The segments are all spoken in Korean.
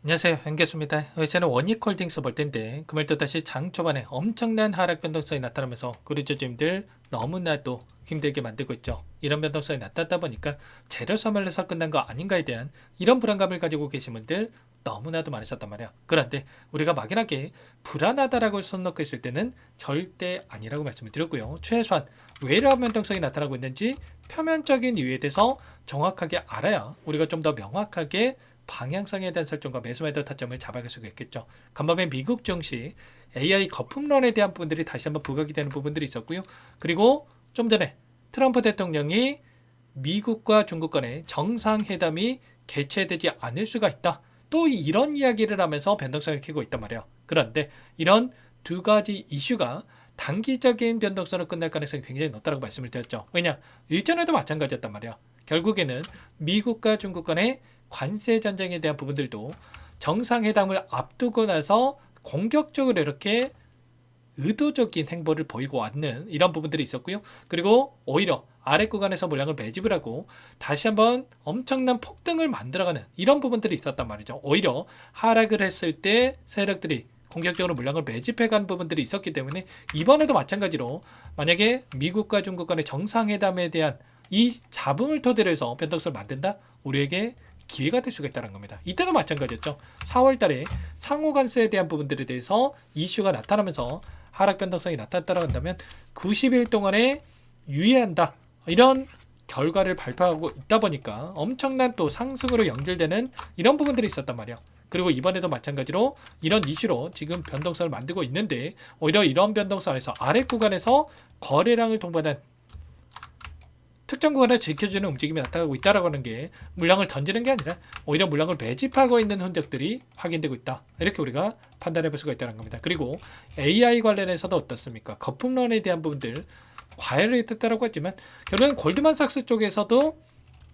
안녕하세요. 현계수입니다. 이제는 원익홀딩스 볼 텐데 금일 또다시 장 초반에 엄청난 하락 변동성이 나타나면서 구리조짐들 너무나도 힘들게 만들고 있죠. 이런 변동성이 나타나다 보니까 재료 소멸에서 끝난 거 아닌가에 대한 이런 불안감을 가지고 계신 분들 너무나도 많이 썼단 말이야. 그런데 우리가 막연하게 불안하다라고 손 놓고 있을 때는 절대 아니라고 말씀을 드렸고요. 최소한 왜 이러한 변동성이 나타나고 있는지 표면적인 이유에 대해서 정확하게 알아야 우리가 좀 더 명확하게 방향성에 대한 설정과 매수 매도 타점을 잡아갈 수가 있겠죠. 간밤에 미국 증시 AI 거품론에 대한 부분들이 다시 한번 부각이 되는 부분들이 있었고요. 그리고 좀 전에 트럼프 대통령이 미국과 중국 간의 정상회담이 개최되지 않을 수가 있다. 또 이런 이야기를 하면서 변동성을 키고 있단 말이에요. 그런데 이런 두 가지 이슈가 단기적인 변동성으로 끝날 가능성이 굉장히 높다고 말씀을 드렸죠. 왜냐? 일전에도 마찬가지였단 말이에요. 결국에는 미국과 중국 간의 관세 전쟁에 대한 부분들도 정상회담을 앞두고 나서 공격적으로 이렇게 의도적인 행보를 보이고 왔는 이런 부분들이 있었고요. 그리고 오히려 아래 구간에서 물량을 매집을 하고 다시 한번 엄청난 폭등을 만들어가는 이런 부분들이 있었단 말이죠. 오히려 하락을 했을 때 세력들이 공격적으로 물량을 매집해간 부분들이 있었기 때문에 이번에도 마찬가지로 만약에 미국과 중국 간의 정상회담에 대한 이 잡음을 토대로 해서 변동성을 만든다? 우리에게 기회가 될 수가 있다는 겁니다. 이때도 마찬가지였죠. 4월 달에 상호 관세에 대한 부분들에 대해서 이슈가 나타나면서 하락 변동성이 나타났다고 한다면 90일 동안에 유예한다. 이런 결과를 발표하고 있다 보니까 엄청난 또 상승으로 연결되는 이런 부분들이 있었단 말이야. 그리고 이번에도 마찬가지로 이런 이슈로 지금 변동성을 만들고 있는데 오히려 이런 변동성 안에서 아래 구간에서 거래량을 동반한 특정 구간을 지켜주는 움직임이 나타나고 있다라고 하는 게 물량을 던지는 게 아니라 오히려 물량을 매집하고 있는 흔적들이 확인되고 있다. 이렇게 우리가 판단해 볼 수가 있다는 겁니다. 그리고 AI 관련해서도 어떻습니까? 거품론에 대한 부분들 과열이 됐다라고 했지만 결국엔 골드만삭스 쪽에서도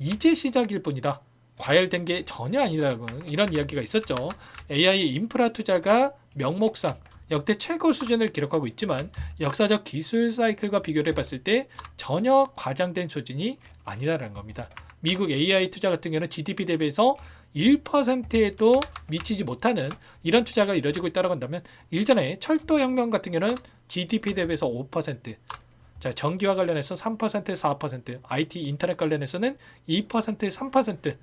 이제 시작일 뿐이다. 과열된 게 전혀 아니라고 이런 이야기가 있었죠. AI 인프라 투자가 명목상 역대 최고 수준을 기록하고 있지만 역사적 기술 사이클과 비교를 해봤을 때 전혀 과장된 수준이 아니다라는 겁니다. 미국 AI 투자 같은 경우는 GDP 대비해서 1%에도 미치지 못하는 이런 투자가 이루어지고 있다고 한다면 일전에 철도혁명 같은 경우는 GDP 대비해서 5%, 자, 전기와 관련해서 3%, 4%, IT 인터넷 관련해서는 2%, 3%,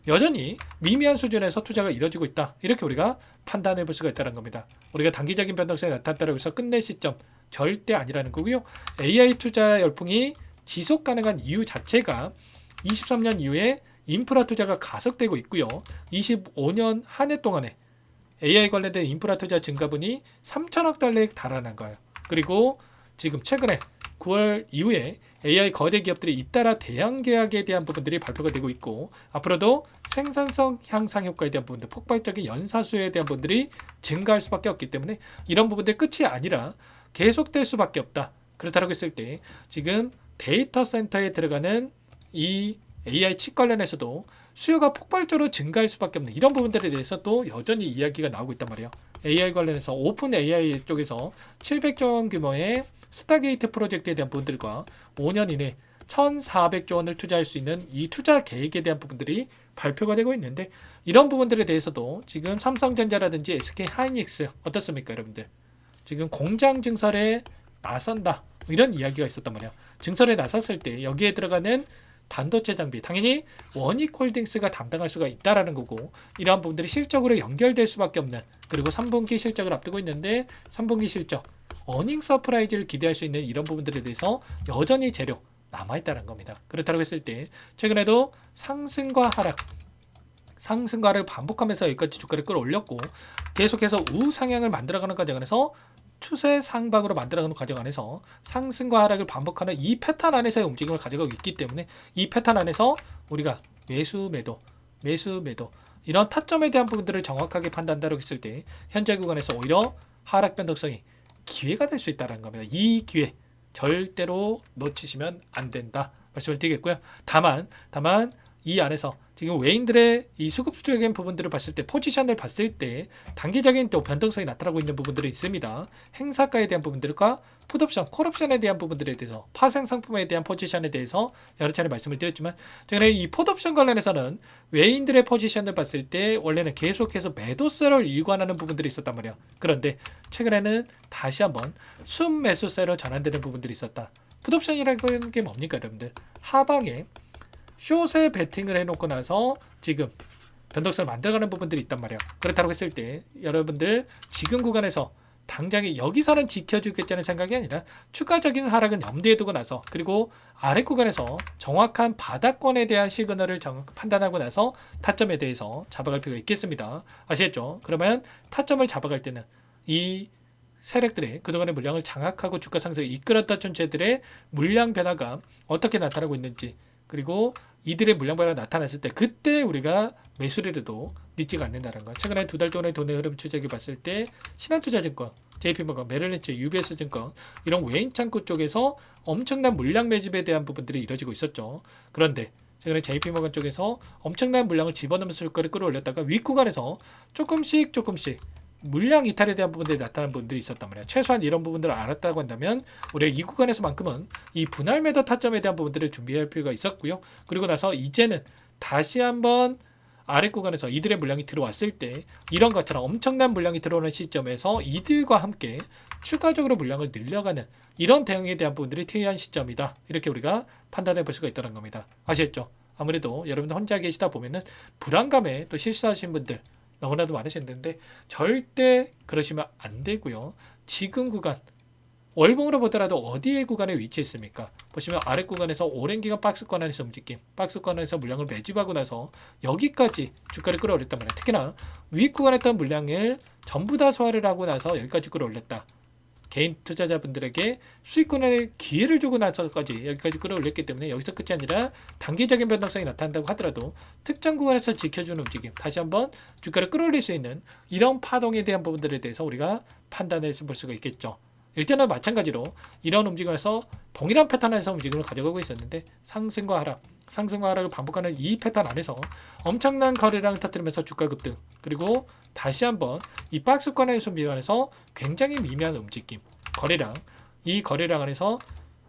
여전히 미미한 수준에서 투자가 이루어지고 있다. 이렇게 우리가 판단해 볼 수가 있다는 겁니다. 우리가 단기적인 변동성이 나타났다고 해서 끝낼 시점 절대 아니라는 거고요. AI 투자 열풍이 지속 가능한 이유 자체가 23년 이후에 인프라 투자가 가속되고 있고요. 25년 한 해 동안에 AI 관련된 인프라 투자 증가분이 3천억 달러에 달하는 거예요. 그리고 지금 최근에 9월 이후에 AI 거대 기업들이 잇따라 대형 계약에 대한 부분들이 발표가 되고 있고 앞으로도 생산성 향상 효과에 대한 부분들, 폭발적인 연사수에 대한 부분들이 증가할 수밖에 없기 때문에 이런 부분들 끝이 아니라 계속될 수밖에 없다. 그렇다고 했을 때 지금 데이터 센터에 들어가는 이 AI 칩 관련해서도 수요가 폭발적으로 증가할 수밖에 없는 이런 부분들에 대해서 또 여전히 이야기가 나오고 있단 말이에요. AI 관련해서 오픈 AI 쪽에서 700조 원 규모의 스타게이트 프로젝트에 대한 부분들과 5년 이내 1,400조 원을 투자할 수 있는 이 투자 계획에 대한 부분들이 발표가 되고 있는데 이런 부분들에 대해서도 지금 삼성전자라든지 SK 하이닉스 어떻습니까, 여러분들? 지금 공장 증설에 나선다 이런 이야기가 있었단 말이야. 증설에 나섰을 때 여기에 들어가는 반도체 장비 당연히 원익홀딩스가 담당할 수가 있다라는 거고 이러한 부분들이 실적으로 연결될 수밖에 없는 그리고 3분기 실적을 앞두고 있는데 3분기 실적 어닝 서프라이즈를 기대할 수 있는 이런 부분들에 대해서 여전히 재료 남아있다는 겁니다. 그렇다고 했을 때 최근에도 상승과 하락 상승과 하락을 반복하면서 여기까지 주가를 끌어올렸고 계속해서 우상향을 만들어가는 과정 안에서 추세 상박으로 만들어가는 과정 안에서 상승과 하락을 반복하는 이 패턴 안에서의 움직임을 가져가고 있기 때문에 이 패턴 안에서 우리가 매수 매도 이런 타점에 대한 부분들을 정확하게 판단한다고 했을 때 현재 구간에서 오히려 하락 변동성이 기회가 될 수 있다는 겁니다. 이 기회 절대로 놓치시면 안 된다 말씀을 드리겠고요. 다만 이 안에서 지금 외인들의 이 수급적인 부분들을 봤을 때 포지션을 봤을 때 단기적인 또 변동성이 나타나고 있는 부분들이 있습니다. 행사가에 대한 부분들과 풋옵션, 콜옵션에 대한 부분들에 대해서 파생 상품에 대한 포지션에 대해서 여러 차례 말씀을 드렸지만 최근에 이 풋옵션 관련해서는 외인들의 포지션을 봤을 때 원래는 계속해서 매도세를 일관하는 부분들이 있었단 말이에요. 그런데 최근에는 다시 한번 순매수세로 전환되는 부분들이 있었다. 풋옵션이라는 게 뭡니까 여러분들? 하방에 숏에 베팅을 해놓고 나서 지금 변동성을 만들어가는 부분들이 있단 말이에요. 그렇다고 했을 때 여러분들 지금 구간에서 당장에 여기서는 지켜주겠다는 생각이 아니라 추가적인 하락은 염두에 두고 나서 그리고 아래 구간에서 정확한 바닥권에 대한 시그널을 판단하고 나서 타점에 대해서 잡아갈 필요가 있겠습니다. 아시겠죠? 그러면 타점을 잡아갈 때는 이 세력들이 그동안의 물량을 장악하고 주가 상승을 이끌었던 존재들의 물량 변화가 어떻게 나타나고 있는지 그리고 이들의 물량 변화가 나타났을 때 그때 우리가 매수를 해도 늦지가 않는다는 거. 최근에 두 달 동안의 돈의 흐름 추적해 봤을 때 신한투자증권, JP모건, 메릴린치, UBS증권 이런 외인 창구 쪽에서 엄청난 물량 매집에 대한 부분들이 이루어지고 있었죠. 그런데 최근에 JP모건 쪽에서 엄청난 물량을 집어넣으면서 주가를 끌어올렸다가 윗구간에서 조금씩 물량 이탈에 대한 부분들이 나타나는 부분들이 있었단 말이야. 최소한 이런 부분들을 알았다고 한다면 우리가 이 구간에서만큼은 이 분할 매도 타점에 대한 부분들을 준비할 필요가 있었고요. 그리고 나서 이제는 다시 한번 아래 구간에서 이들의 물량이 들어왔을 때 이런 것처럼 엄청난 물량이 들어오는 시점에서 이들과 함께 추가적으로 물량을 늘려가는 이런 대응에 대한 부분들이 필요한 시점이다. 이렇게 우리가 판단해 볼 수가 있다는 겁니다. 아시겠죠? 아무래도 여러분들 혼자 계시다 보면은 불안감에 또 실수하신 분들 너무나도 많으시는데 절대 그러시면 안 되고요. 지금 구간 월봉으로 보더라도 어디의 구간에 위치해 있습니까? 보시면 아래 구간에서 오랜 기간 박스권안에서 움직임, 박스권안에서 물량을 매집하고 나서 여기까지 주가를 끌어올렸단 말이에요. 특히나 위 구간에 있던 물량을 전부 다 소화를 하고 나서 여기까지 끌어올렸다. 개인 투자자분들에게 수익권의 기회를 주고 나서까지 여기까지 끌어올렸기 때문에 여기서 끝이 아니라 단기적인 변동성이 나타난다고 하더라도 특정 구간에서 지켜주는 움직임, 다시 한번 주가를 끌어올릴 수 있는 이런 파동에 대한 부분들에 대해서 우리가 판단해서 볼 수가 있겠죠. 일단은 마찬가지로 이런 움직임에서 동일한 패턴에서 움직임을 가져가고 있었는데 상승과 하락을 반복하는 이 패턴 안에서 엄청난 거래량을 터뜨리면서 주가 급등 그리고 다시 한번 이 박스권의 준비 안에서 굉장히 미미한 움직임 이 거래량 안에서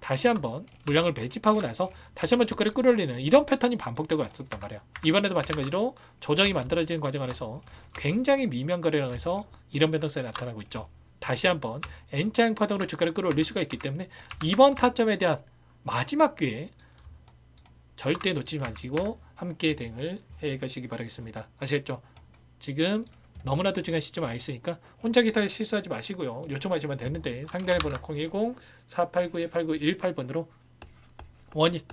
다시 한번 물량을 매집하고 나서 다시 한번 주가를 끌어올리는 이런 패턴이 반복되고 왔었단 말이야. 이번에도 마찬가지로 조정이 만들어지는 과정 안에서 굉장히 미미한 거래량에서 이런 변동성이 나타나고 있죠. 다시 한번 N자형 파동으로 주가를 끌어올릴 수가 있기 때문에 이번 타점에 대한 마지막 기회 절대 놓치지 마시고 함께 대응을 해 가시기 바라겠습니다. 아시겠죠? 지금 너무나도 중요한 시점 와 있으니까 혼자 기타에 실수하지 마시고요. 요청하시면 되는데 상단에 번호 010-4892-8918번으로 원익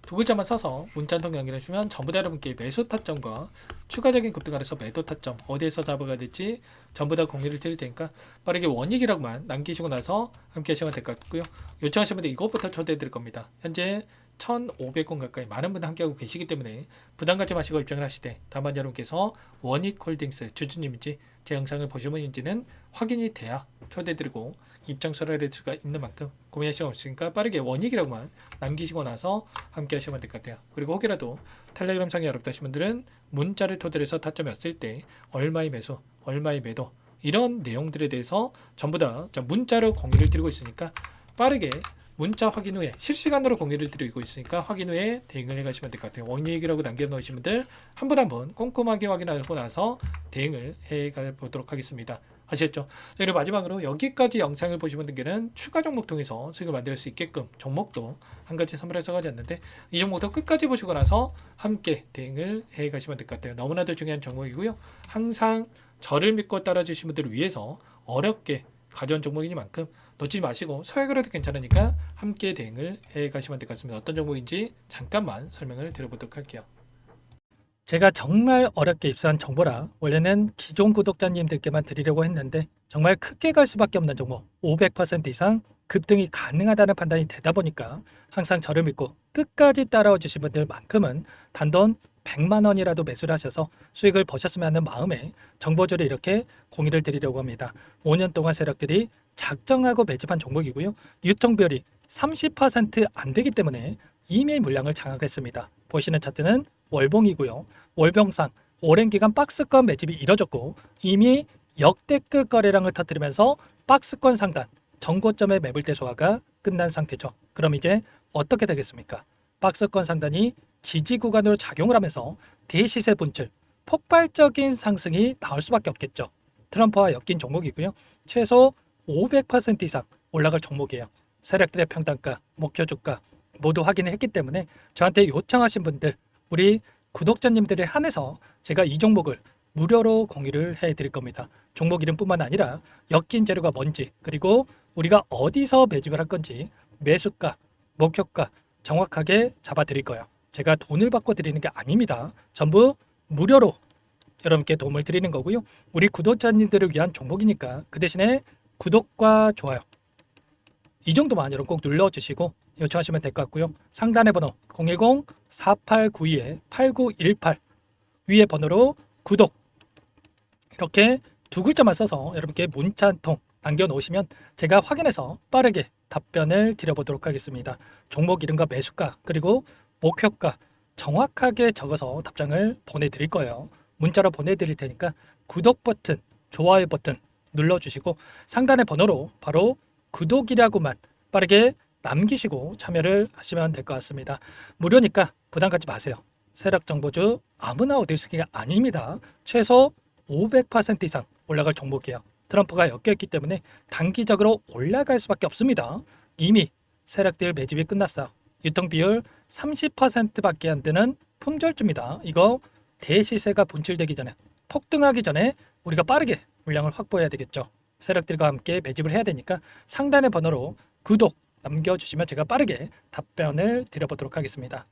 두 글자만 써서 문자 한 통 남겨주시면 전부 다 여러분께 매수 타점과 추가적인 급등 아래서 매도 타점 어디에서 잡아가야 될지 전부 다 공유를 드릴 테니까 빠르게 원익이라고만 남기시고 나서 함께 하시면 될 것 같고요. 요청하시면 이것부터 초대해 드릴 겁니다. 현재 1,500건 가까이 많은 분들 함께하고 계시기 때문에 부담 갖지 마시고 입장을 하시되 다만 여러분께서 원익홀딩스 주주님인지 제 영상을 보시면인지는 확인이 돼야 초대드리고 입장서를 낼 수가 있는 만큼 고민할 시간 없으니까 빠르게 원익이라고만 남기시고 나서 함께 하시면 될 것 같아요. 그리고 혹이라도 텔레그램 상에 어렵다 하신 분들은 문자를 토대로 해서 타점이 왔을 때 얼마의 매수 얼마의 매도 이런 내용들에 대해서 전부 다 문자로 공유를 드리고 있으니까 빠르게 문자 확인 후에 실시간으로 공유를 드리고 있으니까 확인 후에 대응을 해가시면 될 것 같아요. 원익이라고 남겨놓으신 분들 한 분 한 분 꼼꼼하게 확인하고 나서 대응을 해가 보도록 하겠습니다. 아시겠죠? 그리고 마지막으로 여기까지 영상을 보신 분들께는 추가 종목 통해서 수익을 만들 수 있게끔 종목도 한 가지 선물해서 가졌는데 이 종목도 끝까지 보시고 나서 함께 대응을 해가시면 될 것 같아요. 너무나도 중요한 종목이고요. 항상 저를 믿고 따라주신 분들을 위해서 어렵게 가져온 종목이니만큼 놓치지 마시고 소액으로 해도 괜찮으니까 함께 대응을 해 가시면 될 것 같습니다. 어떤 종목인지 잠깐만 설명을 드려보도록 할게요. 제가 정말 어렵게 입수한 정보라 원래는 기존 구독자님들께만 드리려고 했는데 정말 크게 갈 수밖에 없는 종목 500% 이상 급등이 가능하다는 판단이 되다 보니까 항상 저를 믿고 끝까지 따라와 주신 분들만큼은 단돈 100만 원이라도 매수를 하셔서 수익을 보셨으면 하는 마음에 정보주를 이렇게 공유를 드리려고 합니다. 5년 동안 세력들이 작정하고 매집한 종목이고요. 유통비율이 30% 안 되기 때문에 이미 물량을 장악했습니다. 보시는 차트는 월봉이고요. 월봉상 오랜 기간 박스권 매집이 이뤄졌고 이미 역대급 거래량을 터뜨리면서 박스권 상단 전고점의 매물대 소화가 끝난 상태죠. 그럼 이제 어떻게 되겠습니까? 박스권 상단이 지지 구간으로 작용을 하면서 대시세 분출 폭발적인 상승이 나올 수밖에 없겠죠. 트럼프와 엮인 종목이고요. 최소 500% 이상 올라갈 종목이에요. 세력들의 평단가, 목표 주가 모두 확인을 했기 때문에 저한테 요청하신 분들, 우리 구독자님들에 한해서 제가 이 종목을 무료로 공유를 해드릴 겁니다. 종목 이름뿐만 아니라 엮인 재료가 뭔지, 그리고 우리가 어디서 매집을 할 건지, 매수가, 목표가 정확하게 잡아드릴 거예요. 제가 돈을 받고 드리는 게 아닙니다. 전부 무료로 여러분께 도움을 드리는 거고요. 우리 구독자님들을 위한 종목이니까 그 대신에 구독과 좋아요 이 정도만 여러분 꼭 눌러주시고 요청하시면 될 것 같고요. 상단의 번호 010-4892-8918 위에 번호로 구독 이렇게 두 글자만 써서 여러분께 문자 한 통 남겨놓으시면 제가 확인해서 빠르게 답변을 드려보도록 하겠습니다. 종목 이름과 매수가 그리고 목표가 정확하게 적어서 답장을 보내드릴 거예요. 문자로 보내드릴 테니까 구독 버튼, 좋아요 버튼 눌러주시고 상단의 번호로 바로 구독이라고만 빠르게 남기시고 참여를 하시면 될 것 같습니다. 무료니까 부담 갖지 마세요. 세력정보주 아무나 얻을 수 있는 게 아닙니다. 최소 500% 이상 올라갈 종목이에요. 트럼프가 엮여있기 때문에 단기적으로 올라갈 수밖에 없습니다. 이미 세력들 매집이 끝났어요. 유통비율 30%밖에 안 되는 품절주입니다. 이거 대시세가 분출되기 전에 폭등하기 전에 우리가 빠르게 물량을 확보해야 되겠죠. 세력들과 함께 매집을 해야 되니까 상단의 번호로 구독 남겨주시면 제가 빠르게 답변을 드려보도록 하겠습니다.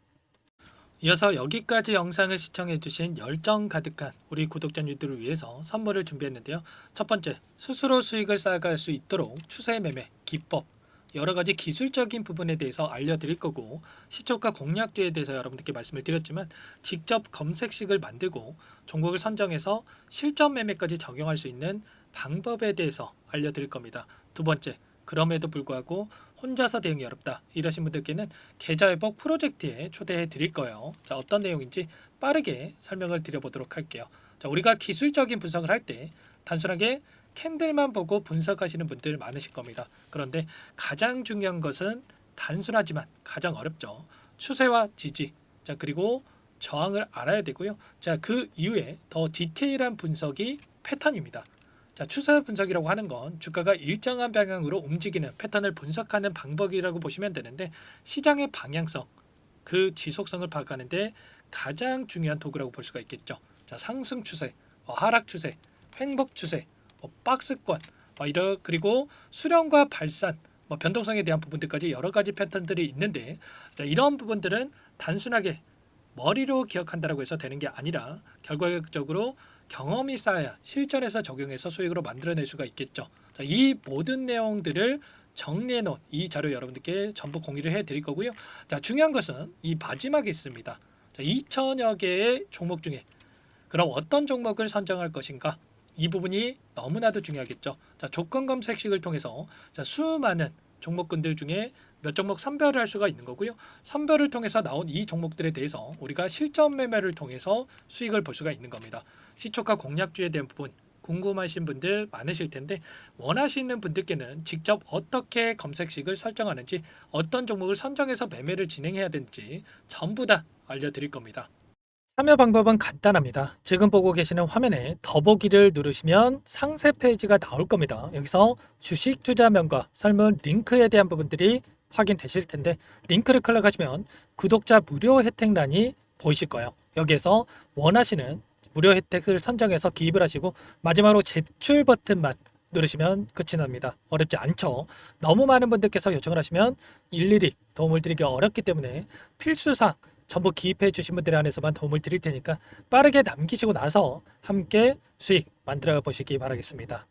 이어서 여기까지 영상을 시청해주신 열정 가득한 우리 구독자님들을 위해서 선물을 준비했는데요. 첫 번째, 스스로 수익을 쌓아갈 수 있도록 추세 매매 기법 여러 가지 기술적인 부분에 대해서 알려드릴 거고 시초가 공략주에 대해서 여러분들께 말씀을 드렸지만 직접 검색식을 만들고 종목을 선정해서 실전 매매까지 적용할 수 있는 방법에 대해서 알려드릴 겁니다. 두 번째, 그럼에도 불구하고 혼자서 대응이 어렵다 이러신 분들께는 계좌회복 프로젝트에 초대해 드릴 거예요. 자, 어떤 내용인지 빠르게 설명을 드려보도록 할게요. 자, 우리가 기술적인 분석을 할 때 단순하게 캔들만 보고 분석하시는 분들 많으실 겁니다. 그런데 가장 중요한 것은 단순하지만 가장 어렵죠. 추세와 지지, 자 그리고 저항을 알아야 되고요. 자, 그 이후에 더 디테일한 분석이 패턴입니다. 자, 추세 분석이라고 하는 건 주가가 일정한 방향으로 움직이는 패턴을 분석하는 방법이라고 보시면 되는데 시장의 방향성, 그 지속성을 파악하는데 가장 중요한 도구라고 볼 수가 있겠죠. 자, 상승 추세, 하락 추세, 횡복 추세, 박스권, 그리고 수렴과 발산, 변동성에 대한 부분들까지 여러 가지 패턴들이 있는데 자, 이런 부분들은 단순하게 머리로 기억한다라고 해서 되는 게 아니라 결과적으로 경험이 쌓아야 실전에서 적용해서 수익으로 만들어낼 수가 있겠죠. 자, 이 모든 내용들을 정리해 놓은 이 자료 여러분들께 전부 공유를 해 드릴 거고요. 자, 중요한 것은 이 마지막에 있습니다. 자, 2천여 개의 종목 중에 그럼 어떤 종목을 선정할 것인가? 이 부분이 너무나도 중요하겠죠. 자, 조건 검색식을 통해서 자, 수많은 종목군들 중에 몇 종목 선별을 할 수가 있는 거고요. 선별을 통해서 나온 이 종목들에 대해서 우리가 실전 매매를 통해서 수익을 볼 수가 있는 겁니다. 시초가 공략주에 대한 부분 궁금하신 분들 많으실 텐데 원하시는 분들께는 직접 어떻게 검색식을 설정하는지 어떤 종목을 선정해서 매매를 진행해야 되는지 전부 다 알려드릴 겁니다. 참여 방법은 간단합니다. 지금 보고 계시는 화면에 더보기를 누르시면 상세 페이지가 나올 겁니다. 여기서 주식 투자명과 설문 링크에 대한 부분들이 확인되실 텐데 링크를 클릭하시면 구독자 무료 혜택란이 보이실 거예요. 여기에서 원하시는 무료 혜택을 선정해서 기입을 하시고 마지막으로 제출 버튼만 누르시면 끝이 납니다. 어렵지 않죠? 너무 많은 분들께서 요청을 하시면 일일이 도움을 드리기 어렵기 때문에 필수상 전부 기입해 주신 분들에 한해서만 도움을 드릴 테니까 빠르게 남기시고 나서 함께 수익 만들어 보시기 바라겠습니다.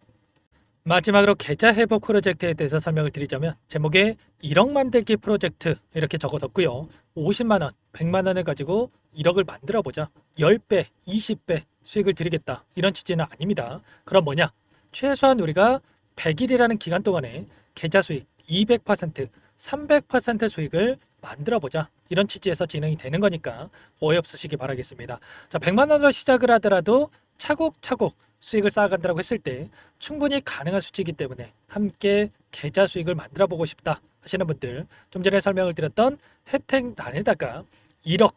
마지막으로 계좌 회복 프로젝트에 대해서 설명을 드리자면 제목에 1억 만들기 프로젝트 이렇게 적어뒀고요. 50만원, 100만원을 가지고 1억을 만들어 보자. 10배, 20배 수익을 드리겠다. 이런 취지는 아닙니다. 그럼 뭐냐? 최소한 우리가 100일이라는 기간 동안에 계좌 수익 200%, 300% 수익을 만들어보자. 이런 취지에서 진행이 되는 거니까 오해 없으시기 바라겠습니다. 자, 100만 원으로 시작을 하더라도 차곡차곡 수익을 쌓아간다고 했을 때 충분히 가능한 수치이기 때문에 함께 계좌 수익을 만들어 보고 싶다 하시는 분들, 좀 전에 설명을 드렸던 혜택란에다가 1억,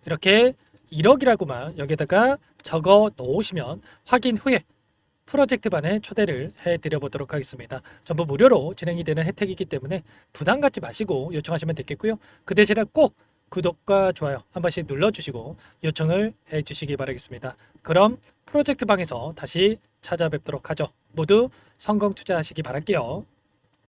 이렇게 1억이라고만 여기다가 적어 놓으시면 확인 후에 프로젝트반에 초대를 해드려 보도록 하겠습니다. 전부 무료로 진행이 되는 혜택이기 때문에 부담 갖지 마시고 요청하시면 되겠고요. 그 대신에 꼭 구독과 좋아요 한 번씩 눌러주시고 요청을 해주시기 바라겠습니다. 그럼 프로젝트방에서 다시 찾아뵙도록 하죠. 모두 성공 투자하시기 바랄게요.